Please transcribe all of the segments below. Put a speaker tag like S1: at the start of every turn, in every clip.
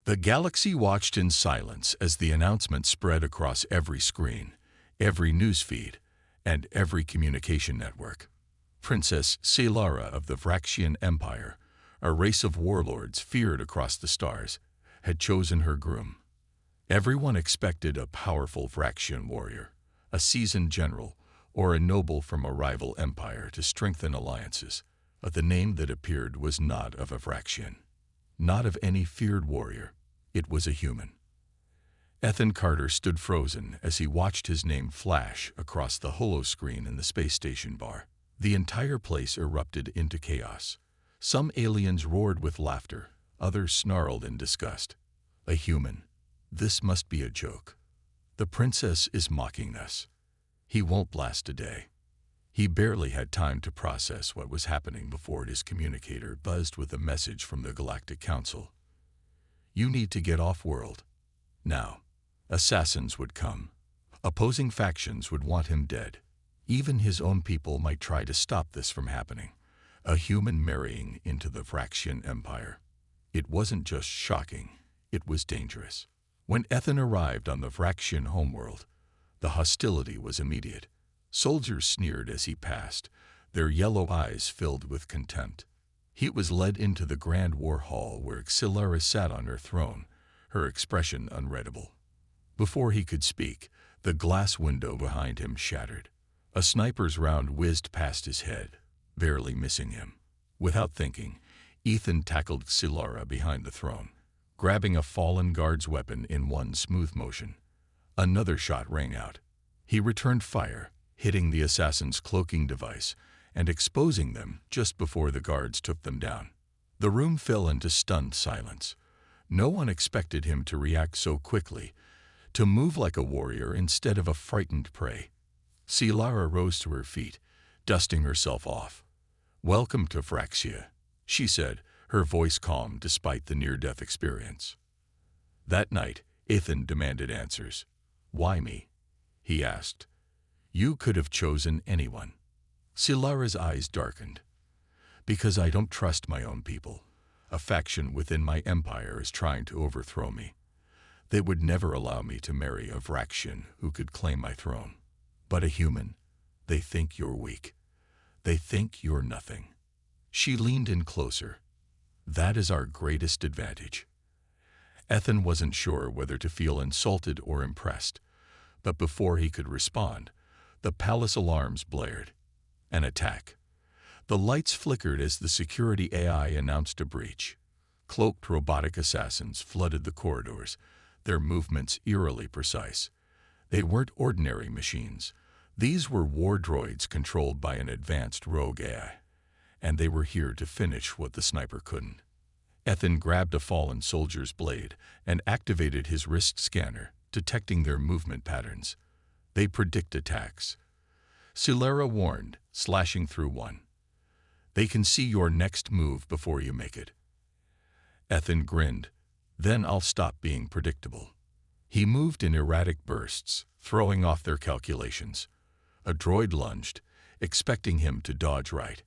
S1: The galaxy watched in silence as the announcement spread across every screen, every newsfeed, and every communication network. Princess Selara of the Vraxian Empire, a race of warlords feared across the stars, had chosen her groom. Everyone expected a powerful Vraxian warrior, a seasoned general, or a noble from a rival empire to strengthen alliances, but the name that appeared was not of a Vraxian, not of any feared warrior. It was a human. Ethan Carter stood frozen as he watched his name flash across the holoscreen in the space station bar. The entire place erupted into chaos. Some aliens roared with laughter, others snarled in disgust. A human. This must be a joke. The princess is mocking us. He won't last a day. He barely had time to process what was happening before his communicator buzzed with a message from the Galactic Council. You need to get off-world. Now. Assassins would come. Opposing factions would want him dead. Even his own people might try to stop this from happening. A human marrying into the Vraxian Empire. It wasn't just shocking, it was dangerous. When Ethan arrived on the Vraxian homeworld, the hostility was immediate. Soldiers sneered as he passed, their yellow eyes filled with contempt. He was led into the Grand War Hall where Xylara sat on her throne, her expression unreadable. Before he could speak, the glass window behind him shattered. A sniper's round whizzed past his head, barely missing him. Without thinking, Ethan tackled Xylara behind the throne, grabbing a fallen guard's weapon in one smooth motion. Another shot rang out. He returned fire, hitting the assassin's cloaking device and exposing them just before the guards took them down. The room fell into stunned silence. No one expected him to react so quickly, to move like a warrior instead of a frightened prey. Xylara rose to her feet, dusting herself off. "Welcome to Vraxia," she said, her voice calm despite the near-death experience. That night, Ethan demanded answers. "Why me?" he asked. "You could have chosen anyone." Xylara's eyes darkened. "Because I don't trust my own people. A faction within my empire is trying to overthrow me. They would never allow me to marry a Vraxian who could claim my throne. But a human, they think you're weak. They think you're nothing." She leaned in closer. "That is our greatest advantage." Ethan wasn't sure whether to feel insulted or impressed, but before he could respond, the palace alarms blared. An attack. The lights flickered as the security AI announced a breach. Cloaked robotic assassins flooded the corridors, their movements eerily precise. They weren't ordinary machines. These were war droids controlled by an advanced rogue AI, and they were here to finish what the sniper couldn't. Ethan grabbed a fallen soldier's blade and activated his wrist scanner, detecting their movement patterns. They predict attacks. Xylara warned, slashing through one. "They can see your next move before you make it." Ethan grinned. "Then I'll stop being predictable." He moved in erratic bursts, throwing off their calculations. A droid lunged, expecting him to dodge right.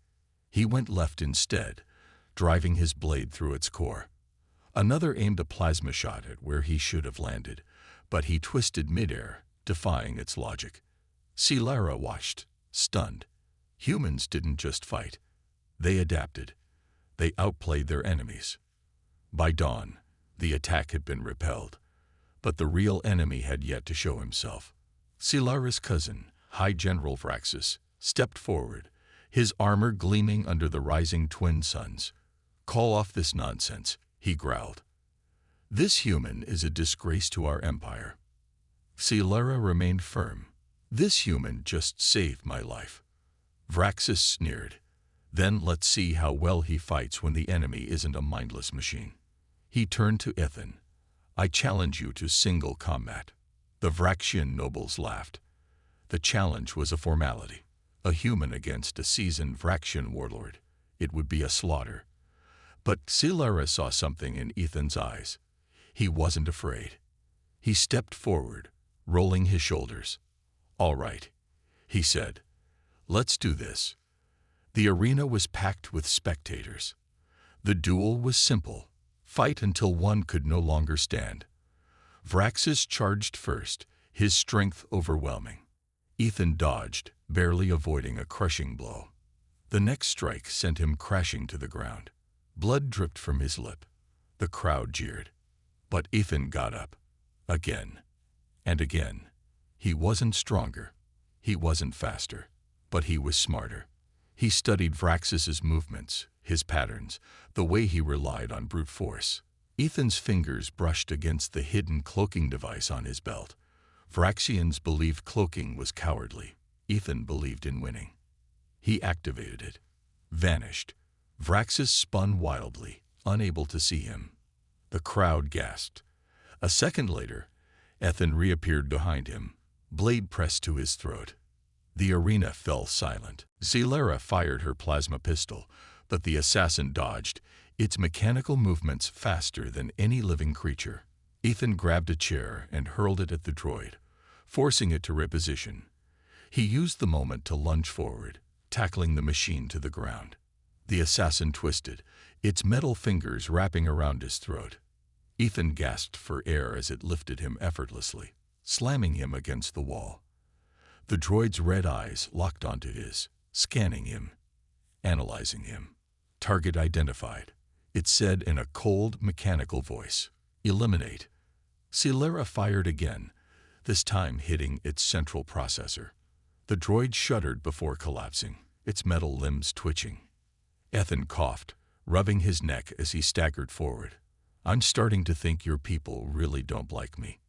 S1: He went left instead, driving his blade through its core. Another aimed a plasma shot at where he should have landed, but he twisted midair, defying its logic. Xylara watched, stunned. Humans didn't just fight. They adapted. They outplayed their enemies. By dawn, the attack had been repelled, but the real enemy had yet to show himself. Xylara's cousin, High General Vraxis, stepped forward, his armor gleaming under the rising twin suns. "Call off this nonsense," he growled. "This human is a disgrace to our empire." Xylara remained firm. "This human just saved my life." Vraxis sneered. "Then let's see how well he fights when the enemy isn't a mindless machine." He turned to Ethan. "I challenge you to single combat." The Vraxian nobles laughed. The challenge was a formality. A human against a seasoned Vraxian warlord. It would be a slaughter. But Xylara saw something in Ethan's eyes. He wasn't afraid. He stepped forward, rolling his shoulders. "All right," he said. "Let's do this." The arena was packed with spectators. The duel was simple. Fight until one could no longer stand. Vraxis charged first, his strength overwhelming. Ethan dodged, barely avoiding a crushing blow. The next strike sent him crashing to the ground. Blood dripped from his lip. The crowd jeered. But Ethan got up. Again. And again. He wasn't stronger. He wasn't faster. But he was smarter. He studied Vraxis's movements, his patterns, the way he relied on brute force. Ethan's fingers brushed against the hidden cloaking device on his belt. Vraxians believed cloaking was cowardly. Ethan believed in winning. He activated it. Vanished. Vraxis spun wildly, unable to see him. The crowd gasped. A second later, Ethan reappeared behind him, blade pressed to his throat. The arena fell silent. Zelera fired her plasma pistol, but the assassin dodged, its mechanical movements faster than any living creature. Ethan grabbed a chair and hurled it at the droid, forcing it to reposition. He used the moment to lunge forward, tackling the machine to the ground. The assassin twisted, its metal fingers wrapping around his throat. Ethan gasped for air as it lifted him effortlessly, slamming him against the wall. The droid's red eyes locked onto his, scanning him, analyzing him. Target identified, it said in a cold, mechanical voice. Eliminate. Zelera fired again, this time hitting its central processor. The droid shuddered before collapsing, its metal limbs twitching. Ethan coughed, rubbing his neck as he staggered forward. I'm starting to think your people really don't like me.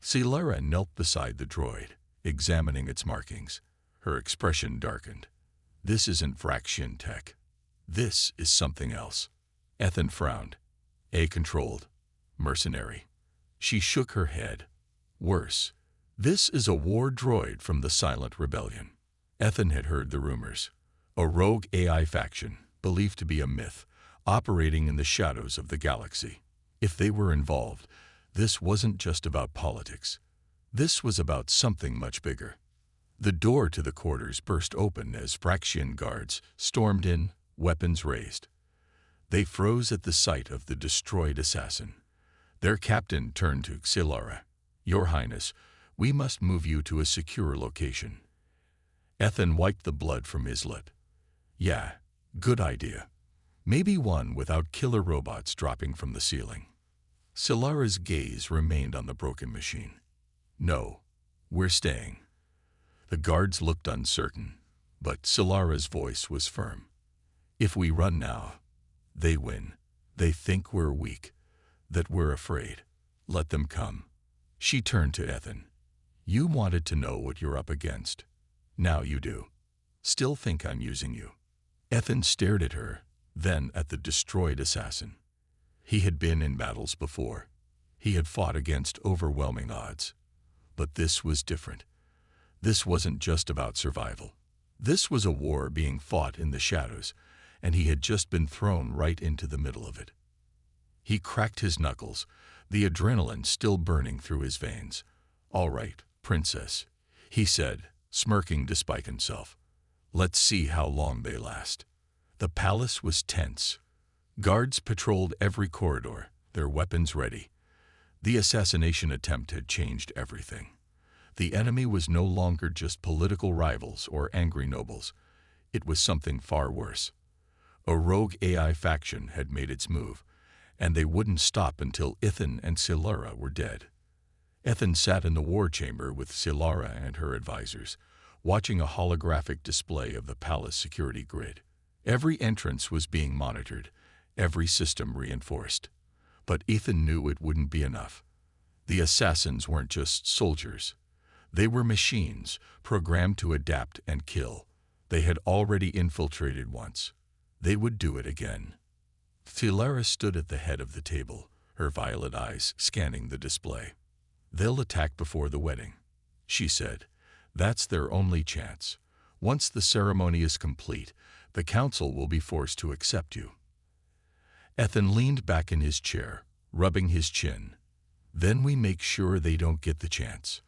S1: Zelera knelt beside the droid, examining its markings. Her expression darkened. This isn't Vraxian tech. This is something else. Ethan frowned. A-controlled. Mercenary. She shook her head. Worse. This is a war droid from the Silent Rebellion. Ethan had heard the rumors. A rogue AI faction, believed to be a myth, operating in the shadows of the galaxy. If they were involved, this wasn't just about politics. This was about something much bigger. The door to the quarters burst open as Vraxian guards stormed in, weapons raised. They froze at the sight of the destroyed assassin. Their captain turned to Zelera. Your Highness, we must move you to a secure location. Ethan wiped the blood from his lip. Yeah, good idea. Maybe one without killer robots dropping from the ceiling. Zelera's gaze remained on the broken machine. No, we're staying. The guards looked uncertain, but Zelera's voice was firm. If we run now, they win. They think we're weak, that we're afraid. Let them come. She turned to Ethan. You wanted to know what you're up against. Now you do. Still think I'm using you. Ethan stared at her, then at the destroyed assassin. He had been in battles before. He had fought against overwhelming odds. But this was different. This wasn't just about survival. This was a war being fought in the shadows, and he had just been thrown right into the middle of it. He cracked his knuckles, the adrenaline still burning through his veins. All right, princess, he said, smirking despite himself. Let's see how long they last. The palace was tense. Guards patrolled every corridor, their weapons ready. The assassination attempt had changed everything. The enemy was no longer just political rivals or angry nobles. It was something far worse. A rogue AI faction had made its move, and they wouldn't stop until Ethan and Zelera were dead. Ethan sat in the war chamber with Zelera and her advisors, watching a holographic display of the palace security grid. Every entrance was being monitored, every system reinforced. But Ethan knew it wouldn't be enough. The assassins weren't just soldiers. They were machines, programmed to adapt and kill. They had already infiltrated once. They would do it again. Zelera stood at the head of the table, her violet eyes scanning the display. They'll attack before the wedding, she said. That's their only chance. Once the ceremony is complete, the council will be forced to accept you. Ethan leaned back in his chair, rubbing his chin. Then we make sure they don't get the chance.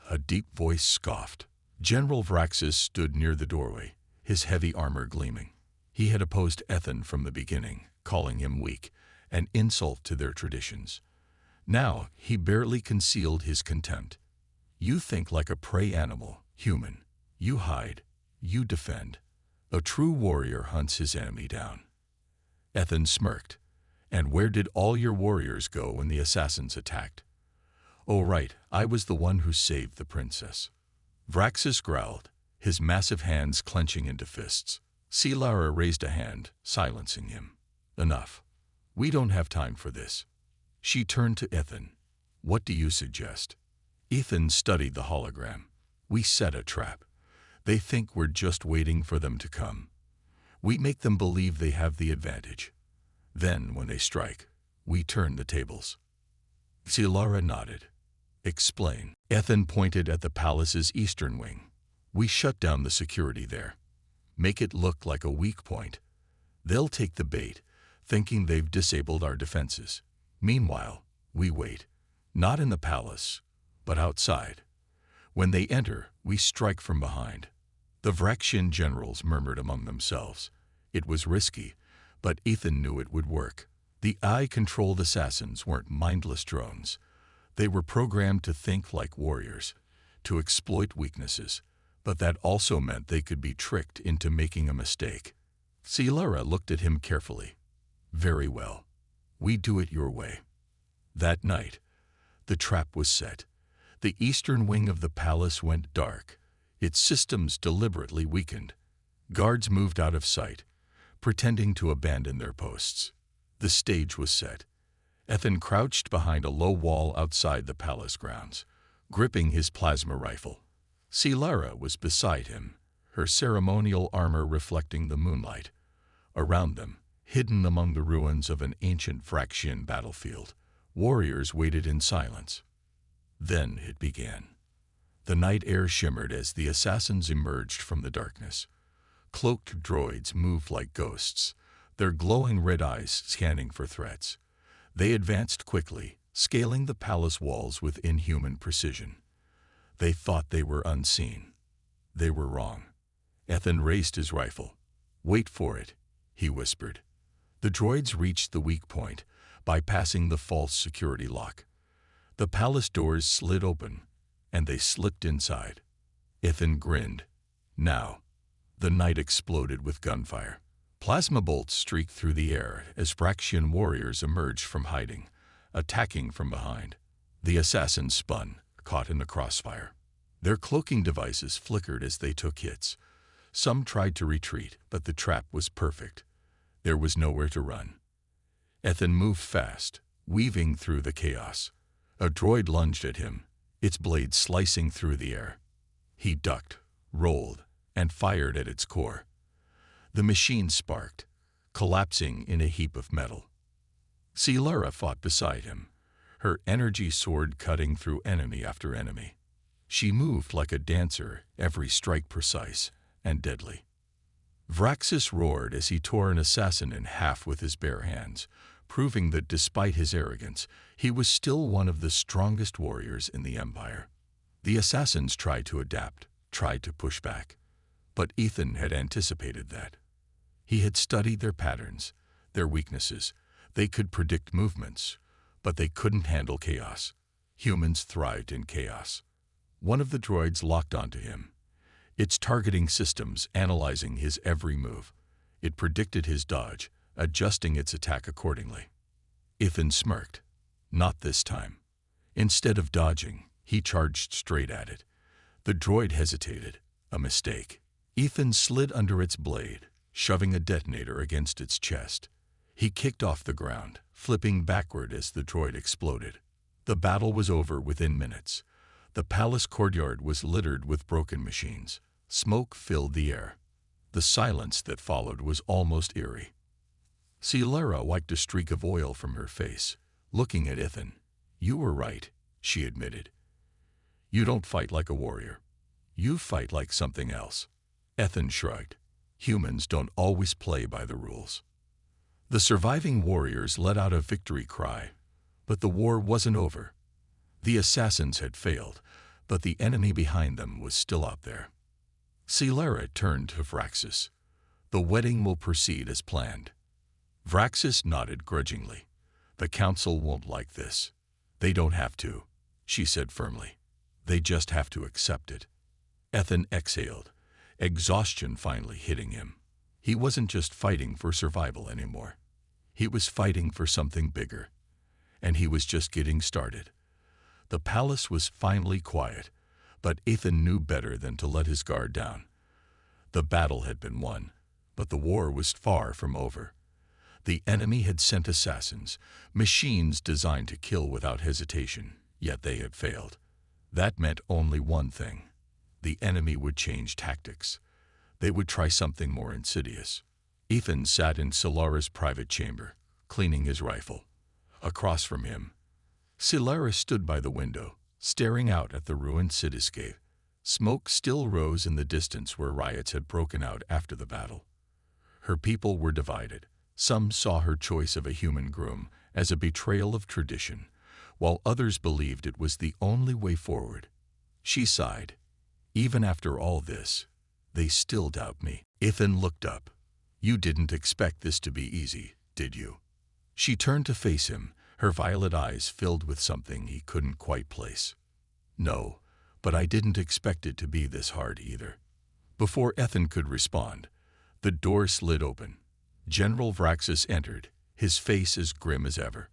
S1: A deep voice scoffed. General Vraxis stood near the doorway, his heavy armor gleaming. He had opposed Ethan from the beginning, calling him weak, an insult to their traditions. Now he barely concealed his contempt. You think like a prey animal, human. You hide. You defend. A true warrior hunts his enemy down. Ethan smirked. And where did all your warriors go when the assassins attacked? Oh right, I was the one who saved the princess. Vraxis growled, his massive hands clenching into fists. Silara raised a hand, silencing him. Enough. We don't have time for this. She turned to Ethan. What do you suggest? Ethan studied the hologram. We set a trap. They think we're just waiting for them to come. We make them believe they have the advantage. Then, when they strike, we turn the tables. Silara nodded. Explain. Ethan pointed at the palace's eastern wing. We shut down the security there. Make it look like a weak point. They'll take the bait, thinking they've disabled our defenses. Meanwhile, we wait. Not in the palace, but outside. When they enter, we strike from behind. The Vraxian generals murmured among themselves. It was risky, but Ethan knew it would work. The eye-controlled assassins weren't mindless drones. They were programmed to think like warriors, to exploit weaknesses, but that also meant they could be tricked into making a mistake. Silara looked at him carefully. Very well. We do it your way. That night, the trap was set. The eastern wing of the palace went dark, its systems deliberately weakened. Guards moved out of sight, pretending to abandon their posts. The stage was set. Ethan crouched behind a low wall outside the palace grounds, gripping his plasma rifle. Silara was beside him, her ceremonial armor reflecting the moonlight. Around them, hidden among the ruins of an ancient Vraxian battlefield, warriors waited in silence. Then it began. The night air shimmered as the assassins emerged from the darkness. Cloaked droids moved like ghosts, their glowing red eyes scanning for threats. They advanced quickly, scaling the palace walls with inhuman precision. They thought they were unseen. They were wrong. Ethan raised his rifle. Wait for it, he whispered. The droids reached the weak point, bypassing the false security lock. The palace doors slid open, and they slipped inside. Ethan grinned. Now, the night exploded with gunfire. Plasma bolts streaked through the air as Vraxian warriors emerged from hiding, attacking from behind. The assassins spun, caught in the crossfire. Their cloaking devices flickered as they took hits. Some tried to retreat, but the trap was perfect. There was nowhere to run. Ethan moved fast, weaving through the chaos. A droid lunged at him, its blade slicing through the air. He ducked, rolled, and fired at its core. The machine sparked, collapsing in a heap of metal. Silara fought beside him, her energy sword cutting through enemy after enemy. She moved like a dancer, every strike precise and deadly. Vraxis roared as he tore an assassin in half with his bare hands, proving that despite his arrogance, he was still one of the strongest warriors in the Empire. The assassins tried to adapt, tried to push back. But Ethan had anticipated that. He had studied their patterns, their weaknesses. They could predict movements, but they couldn't handle chaos. Humans thrived in chaos. One of the droids locked onto him, its targeting systems analyzing his every move. It predicted his dodge, adjusting its attack accordingly. Ethan smirked. Not this time. Instead of dodging, he charged straight at it. The droid hesitated. A mistake. Ethan slid under its blade, shoving a detonator against its chest. He kicked off the ground, flipping backward as the droid exploded. The battle was over within minutes. The palace courtyard was littered with broken machines. Smoke filled the air. The silence that followed was almost eerie. Silara wiped a streak of oil from her face, looking at Ethan. You were right, she admitted. You don't fight like a warrior. You fight like something else. Ethan shrugged. Humans don't always play by the rules. The surviving warriors let out a victory cry, but the war wasn't over. The assassins had failed, but the enemy behind them was still out there. Silara turned to Vraxis. The wedding will proceed as planned. Vraxis nodded grudgingly. The council won't like this. They don't have to, she said firmly. They just have to accept it. Ethan exhaled, exhaustion finally hitting him. He wasn't just fighting for survival anymore. He was fighting for something bigger. And he was just getting started. The palace was finally quiet, but Ethan knew better than to let his guard down. The battle had been won, but the war was far from over. The enemy had sent assassins, machines designed to kill without hesitation, yet they had failed. That meant only one thing. The enemy would change tactics. They would try something more insidious. Ethan sat in Silara's private chamber, cleaning his rifle. Across from him, Silara stood by the window, staring out at the ruined cityscape. Smoke still rose in the distance where riots had broken out after the battle. Her people were divided. Some saw her choice of a human groom as a betrayal of tradition, while others believed it was the only way forward. She sighed. Even after all this, they still doubt me. Ethan looked up. You didn't expect this to be easy, did you? She turned to face him, her violet eyes filled with something he couldn't quite place. No, but I didn't expect it to be this hard either. Before Ethan could respond, the door slid open. General Vraxis entered, his face as grim as ever.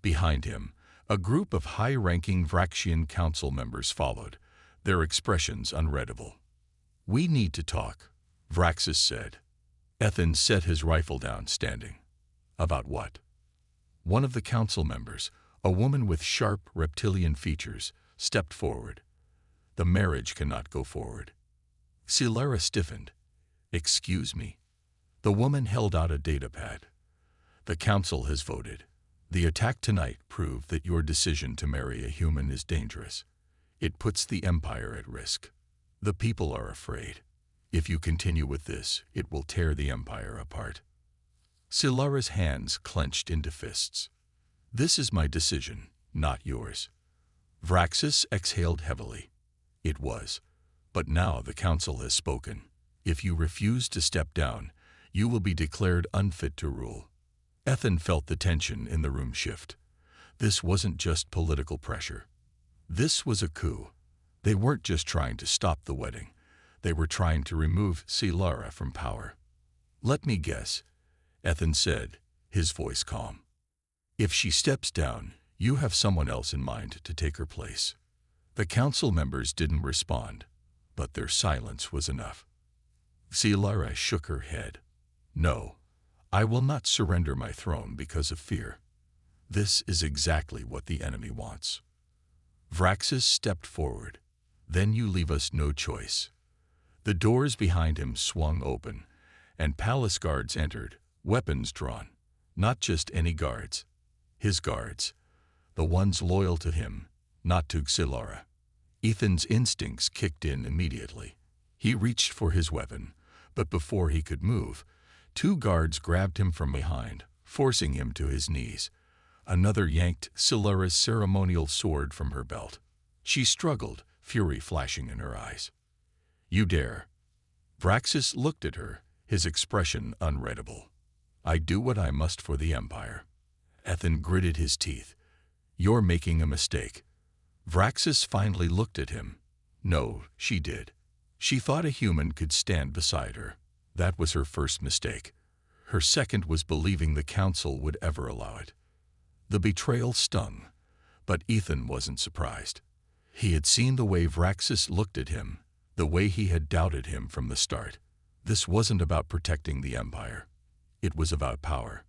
S1: Behind him, a group of high-ranking Vraxian council members followed, their expressions unreadable. We need to talk, Vraxis said. Ethan set his rifle down, standing. About what? One of the council members, a woman with sharp reptilian features, stepped forward. The marriage cannot go forward. Silara stiffened. Excuse me. The woman held out a datapad. The council has voted. The attack tonight proved that your decision to marry a human is dangerous. It puts the Empire at risk. The people are afraid. If you continue with this, it will tear the Empire apart. Silara's hands clenched into fists. This is my decision, not yours. Vraxis exhaled heavily. It was. But now the council has spoken. If you refuse to step down, you will be declared unfit to rule. Ethan felt the tension in the room shift. This wasn't just political pressure. This was a coup. They weren't just trying to stop the wedding. They were trying to remove Silara from power. Let me guess, Ethan said, his voice calm. If she steps down, you have someone else in mind to take her place. The council members didn't respond, but their silence was enough. Silara shook her head. No, I will not surrender my throne because of fear. This is exactly what the enemy wants. Vraxis stepped forward. Then you leave us no choice. The doors behind him swung open, and palace guards entered, weapons drawn. Not just any guards. His guards. The ones loyal to him, not to Silara. Ethan's instincts kicked in immediately. He reached for his weapon, but before he could move, two guards grabbed him from behind, forcing him to his knees. Another yanked Silara's ceremonial sword from her belt. She struggled, fury flashing in her eyes. You dare. Vraxis looked at her, his expression unreadable. I do what I must for the Empire. Ethan gritted his teeth. You're making a mistake. Vraxis finally looked at him. No, she did. She thought a human could stand beside her. That was her first mistake. Her second was believing the council would ever allow it. The betrayal stung, but Ethan wasn't surprised. He had seen the way Vraxis looked at him, the way he had doubted him from the start. This wasn't about protecting the Empire. It was about power.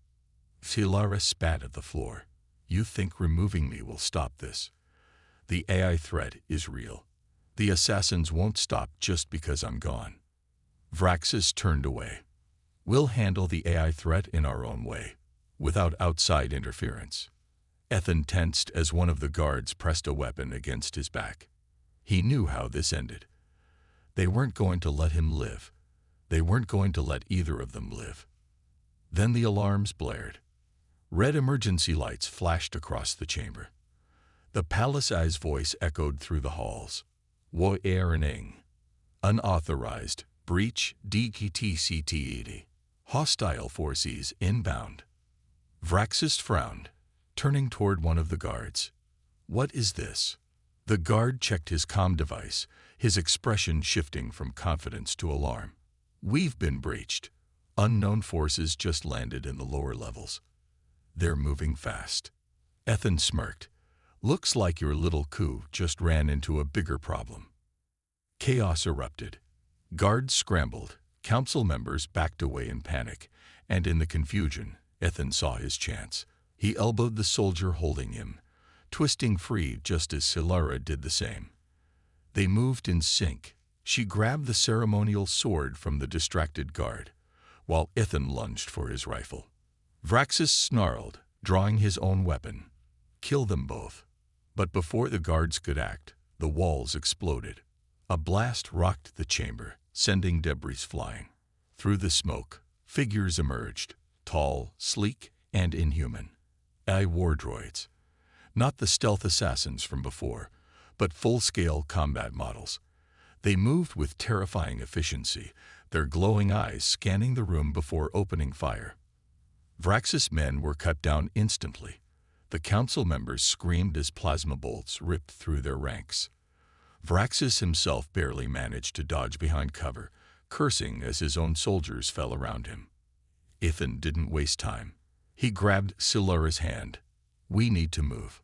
S1: Silara spat at the floor. You think removing me will stop this? The AI threat is real. The assassins won't stop just because I'm gone. Vraxis turned away. We'll handle the AI threat in our own way, without outside interference. Ethan tensed as one of the guards pressed a weapon against his back. He knew how this ended. They weren't going to let him live. They weren't going to let either of them live. Then the alarms blared. Red emergency lights flashed across the chamber. The palace-eye's voice echoed through the halls. Warning. Unauthorized. Breach DKTCT. Hostile forces inbound. Vraxis frowned, turning toward one of the guards. "What is this?" The guard checked his comm device, his expression shifting from confidence to alarm. "We've been breached. Unknown forces just landed in the lower levels. They're moving fast." Ethan smirked. "Looks like your little coup just ran into a bigger problem." Chaos erupted. Guards scrambled, council members backed away in panic, and in the confusion, Ethan saw his chance. He elbowed the soldier holding him, twisting free just as Silara did the same. They moved in sync. She grabbed the ceremonial sword from the distracted guard, while Ethan lunged for his rifle. Vraxis snarled, drawing his own weapon. "Kill them both." But before the guards could act, the walls exploded. A blast rocked the chamber, sending debris flying. Through the smoke, figures emerged, tall, sleek, and inhuman. AI war droids. Not the stealth assassins from before, but full-scale combat models. They moved with terrifying efficiency, their glowing eyes scanning the room before opening fire. Vraxis men were cut down instantly. The council members screamed as plasma bolts ripped through their ranks. Vraxis himself barely managed to dodge behind cover, cursing as his own soldiers fell around him. Ethan didn't waste time. He grabbed Silara's hand. "We need to move."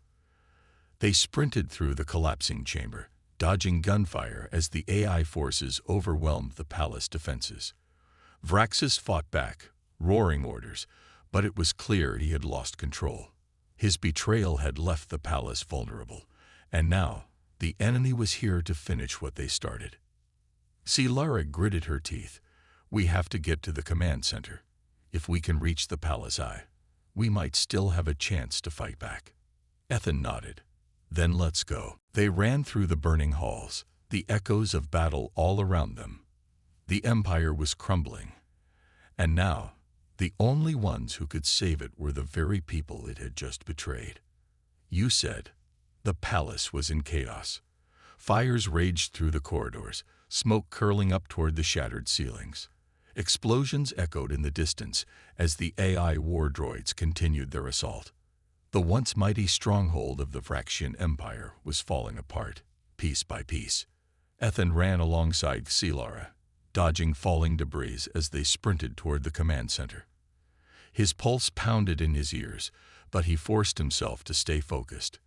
S1: They sprinted through the collapsing chamber, dodging gunfire as the AI forces overwhelmed the palace defenses. Vraxis fought back, roaring orders, but it was clear he had lost control. His betrayal had left the palace vulnerable, and now the enemy was here to finish what they started. Silara gritted her teeth. "We have to get to the command center. If we can reach the palace eye, we might still have a chance to fight back." Ethan nodded. "Then let's go." They ran through the burning halls, the echoes of battle all around them. The Empire was crumbling, and now the only ones who could save it were the very people it had just betrayed. "You said." The palace was in chaos. Fires raged through the corridors, smoke curling up toward the shattered ceilings. Explosions echoed in the distance as the AI war droids continued their assault. The once mighty stronghold of the Vraxian Empire was falling apart, piece by piece. Ethan ran alongside Silara, dodging falling debris as they sprinted toward the command center. His pulse pounded in his ears, but he forced himself to stay focused.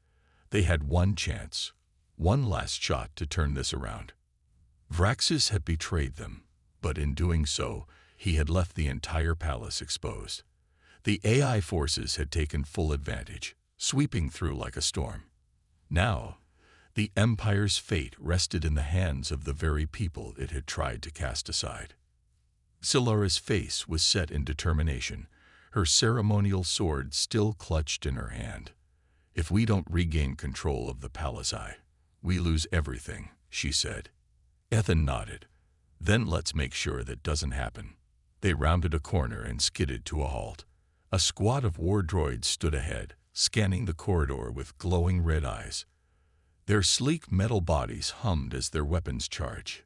S1: They had one chance, one last shot to turn this around. Vraxis had betrayed them, but in doing so, he had left the entire palace exposed. The AI forces had taken full advantage, sweeping through like a storm. Now, the Empire's fate rested in the hands of the very people it had tried to cast aside. Silara's face was set in determination, her ceremonial sword still clutched in her hand. "If we don't regain control of the palace eye, we lose everything," she said. Ethan nodded. "Then let's make sure that doesn't happen." They rounded a corner and skidded to a halt. A squad of war droids stood ahead, scanning the corridor with glowing red eyes. Their sleek metal bodies hummed as their weapons charged.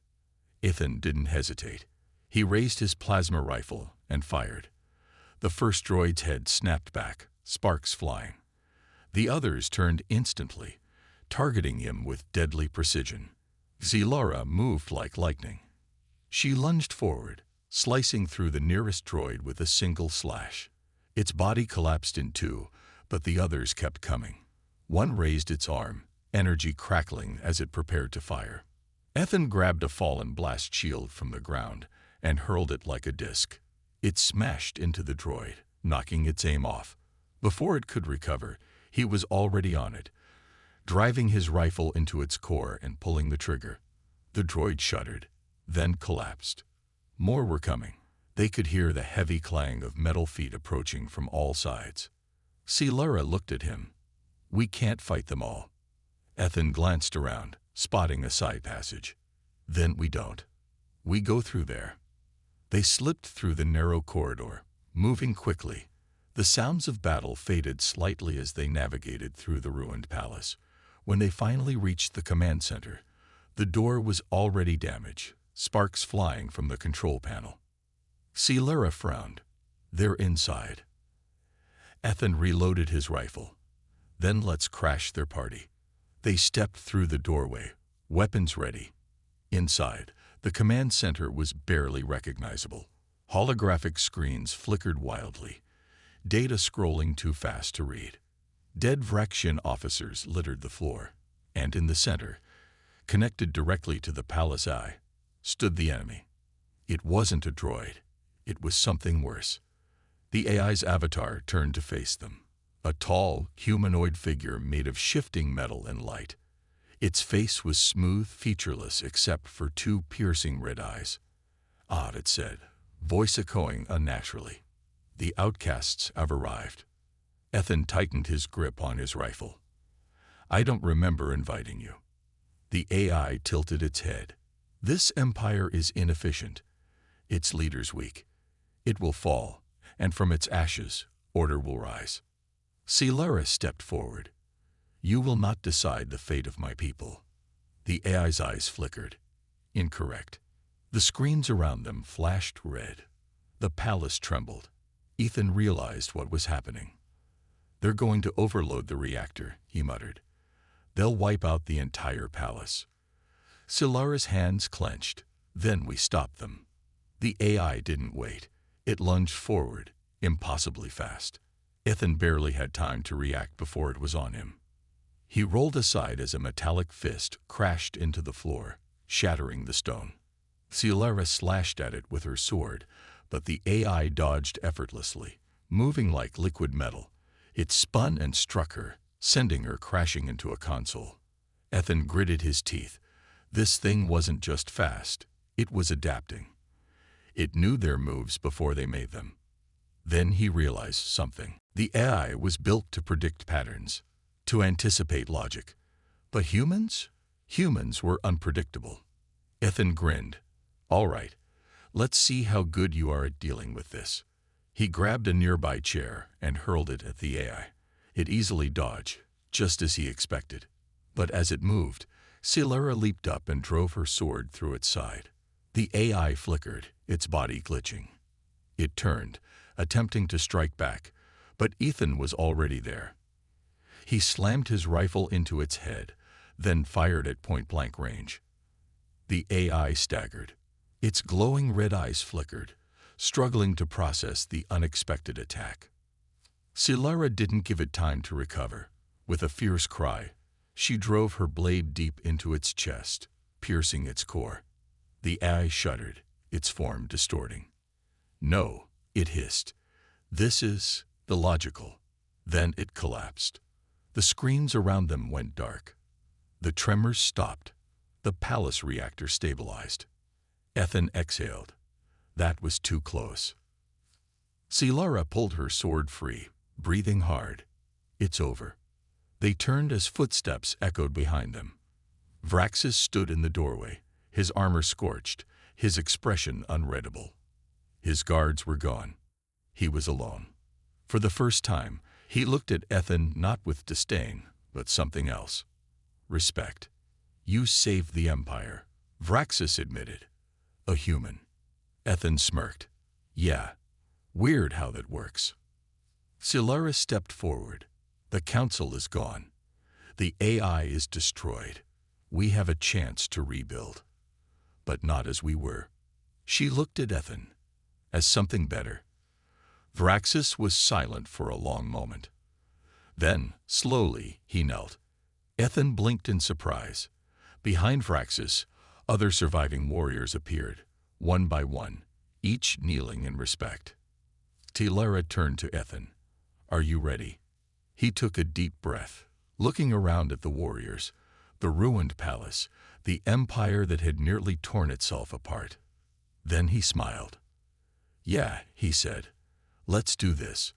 S1: Ethan didn't hesitate. He raised his plasma rifle and fired. The first droid's head snapped back, sparks flying. The others turned instantly, targeting him with deadly precision. Silara moved like lightning. She lunged forward, slicing through the nearest droid with a single slash. Its body collapsed in two, but the others kept coming. One raised its arm, energy crackling as it prepared to fire. Ethan grabbed a fallen blast shield from the ground and hurled it like a disc. It smashed into the droid, knocking its aim off. Before it could recover, he was already on it, driving his rifle into its core and pulling the trigger. The droid shuddered, then collapsed. More were coming. They could hear the heavy clang of metal feet approaching from all sides. Silara looked at him. "We can't fight them all." Ethan glanced around, spotting a side passage. "Then we don't. We go through there." They slipped through the narrow corridor, moving quickly. The sounds of battle faded slightly as they navigated through the ruined palace. When they finally reached the command center, the door was already damaged, sparks flying from the control panel. Silara frowned. "They're inside." Ethan reloaded his rifle. Then let's crash their party. They stepped through the doorway, weapons ready. Inside, the command center was barely recognizable. Holographic screens flickered wildly, data scrolling too fast to read. Dead Vraxian officers littered the floor, and in the center, connected directly to the palace eye, stood the enemy. It wasn't a droid. It was something worse. The AI's avatar turned to face them. A tall, humanoid figure made of shifting metal and light. Its face was smooth, featureless except for two piercing red eyes. "Ah," it said, voice echoing unnaturally. "The outcasts have arrived." Ethan tightened his grip on his rifle. "I don't remember inviting you." The AI tilted its head. "This empire is inefficient. Its leader's weak. It will fall, and from its ashes, order will rise." Silara stepped forward. "You will not decide the fate of my people." The AI's eyes flickered. Incorrect. The screens around them flashed red. The palace trembled. Ethan realized what was happening. "They're going to overload the reactor," he muttered. "They'll wipe out the entire palace." Silara's hands clenched. "Then we stop them." The AI didn't wait. It lunged forward, impossibly fast. Ethan barely had time to react before it was on him. He rolled aside as a metallic fist crashed into the floor, shattering the stone. Silara slashed at it with her sword, but the AI dodged effortlessly, moving like liquid metal. It spun and struck her, sending her crashing into a console. Ethan gritted his teeth. This thing wasn't just fast, it was adapting. It knew their moves before they made them. Then he realized something. The AI was built to predict patterns, to anticipate logic. But humans? Humans were unpredictable. Ethan grinned. "All right, let's see how good you are at dealing with this." He grabbed a nearby chair and hurled it at the AI. It easily dodged, just as he expected. But as it moved, Silara leaped up and drove her sword through its side. The AI flickered, its body glitching. It turned, attempting to strike back, but Ethan was already there. He slammed his rifle into its head, then fired at point-blank range. The AI staggered. Its glowing red eyes flickered, struggling to process the unexpected attack. Silara didn't give it time to recover. With a fierce cry, she drove her blade deep into its chest, piercing its core. The AI shuddered, its form distorting. "No," it hissed. "This is the logical." Then it collapsed. The screens around them went dark. The tremors stopped. The palace reactor stabilized. Ethan exhaled. That was too close. Silara pulled her sword free, breathing hard. "It's over." They turned as footsteps echoed behind them. Vraxis stood in the doorway, his armor scorched, his expression unreadable. His guards were gone. He was alone. For the first time, he looked at Ethan not with disdain, but something else. Respect. "You saved the Empire," Vraxis admitted. "A human." Ethan smirked. "Yeah. Weird how that works." Silara stepped forward. "The council is gone. The AI is destroyed. We have a chance to rebuild." But not as we were. She looked at Ethan. As something better. Vraxis was silent for a long moment. Then, slowly, he knelt. Ethan blinked in surprise. Behind Vraxis, other surviving warriors appeared, one by one, each kneeling in respect. Silara turned to Ethan. "Are you ready?" He took a deep breath, looking around at the warriors, the ruined palace, the empire that had nearly torn itself apart. Then he smiled. "Yeah," he said. "Let's do this."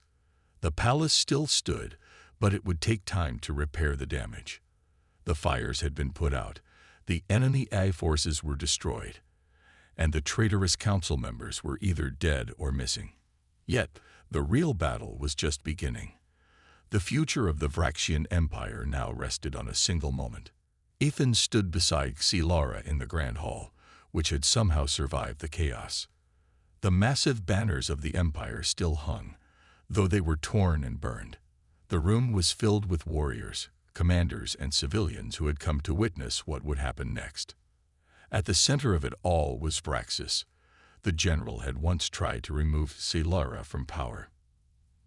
S1: The palace still stood, but it would take time to repair the damage. The fires had been put out, the enemy AI forces were destroyed, and the traitorous council members were either dead or missing. Yet, the real battle was just beginning. The future of the Vraxian Empire now rested on a single moment. Ethan stood beside Silara in the Grand Hall, which had somehow survived the chaos. The massive banners of the Empire still hung, though they were torn and burned. The room was filled with warriors, commanders, and civilians who had come to witness what would happen next. At the center of it all was Vraxis. The general had once tried to remove Silara from power.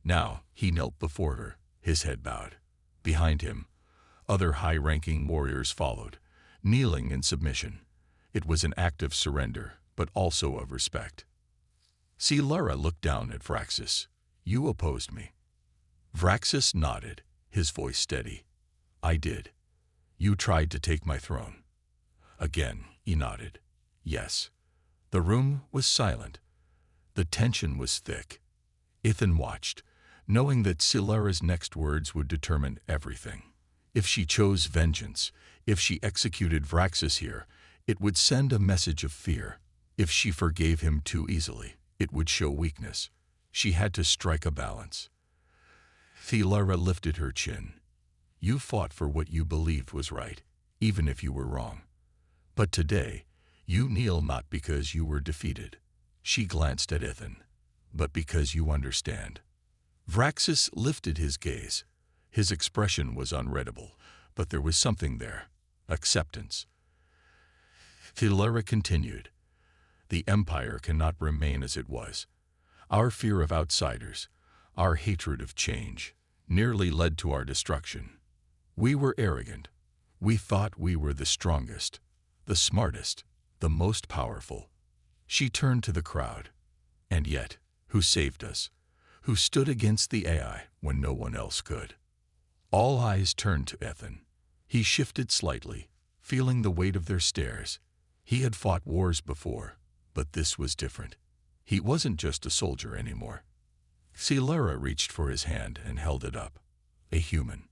S1: Now he knelt before her, his head bowed. Behind him, other high-ranking warriors followed, kneeling in submission. It was an act of surrender, but also of respect. Silara looked down at Vraxis. "You opposed me." Vraxis nodded, his voice steady. "I did. You tried to take my throne." Again, he nodded. "Yes." The room was silent. The tension was thick. Ithan watched, knowing that Silara's next words would determine everything. If she chose vengeance, if she executed Vraxis here, it would send a message of fear. If she forgave him too easily, it would show weakness. She had to strike a balance. Silara lifted her chin. "You fought for what you believed was right, even if you were wrong. But today, you kneel not because you were defeated." She glanced at Ithan. "But because you understand." Vraxis lifted his gaze. His expression was unreadable, but there was something there. Acceptance. Silara continued. "The Empire cannot remain as it was. Our fear of outsiders, our hatred of change, nearly led to our destruction. We were arrogant. We thought we were the strongest, the smartest, the most powerful." She turned to the crowd. "And yet, who saved us? Who stood against the AI when no one else could?" All eyes turned to Ithan. He shifted slightly, feeling the weight of their stares. He had fought wars before, but this was different. He wasn't just a soldier anymore. Silara reached for his hand and held it up. A human.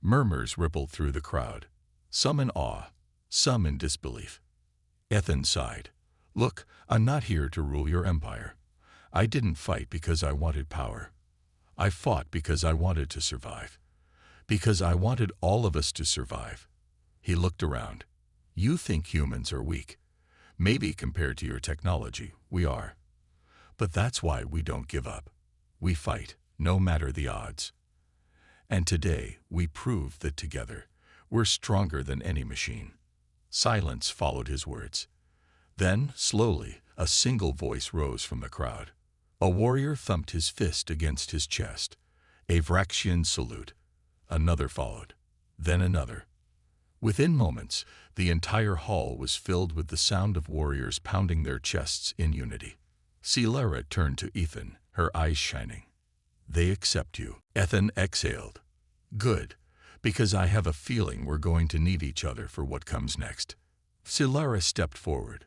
S1: Murmurs rippled through the crowd, some in awe, some in disbelief. Ithan sighed. "Look, I'm not here to rule your empire. I didn't fight because I wanted power. I fought because I wanted to survive. Because I wanted all of us to survive." He looked around. "You think humans are weak. Maybe compared to your technology, we are. But that's why we don't give up. We fight, no matter the odds. And today, we prove that together, we're stronger than any machine." Silence followed his words. Then, slowly, a single voice rose from the crowd. A warrior thumped his fist against his chest. A Vraxian salute. Another followed. Then another. Within moments, the entire hall was filled with the sound of warriors pounding their chests in unity. Silara turned to Ithan, her eyes shining. "They accept you." Ithan exhaled. "Good, because I have a feeling we're going to need each other for what comes next." Silara stepped forward.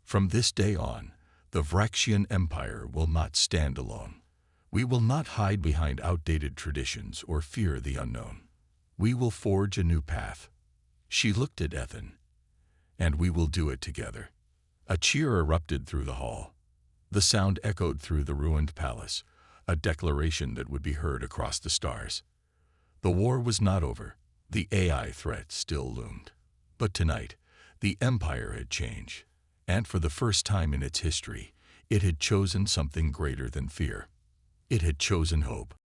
S1: "From this day on, the Vraxian Empire will not stand alone. We will not hide behind outdated traditions or fear the unknown. We will forge a new path." She looked at Ithan. "And we will do it together." A cheer erupted through the hall. The sound echoed through the ruined palace, a declaration that would be heard across the stars. The war was not over. The AI threat still loomed. But tonight, the Empire had changed. And for the first time in its history, it had chosen something greater than fear. It had chosen hope.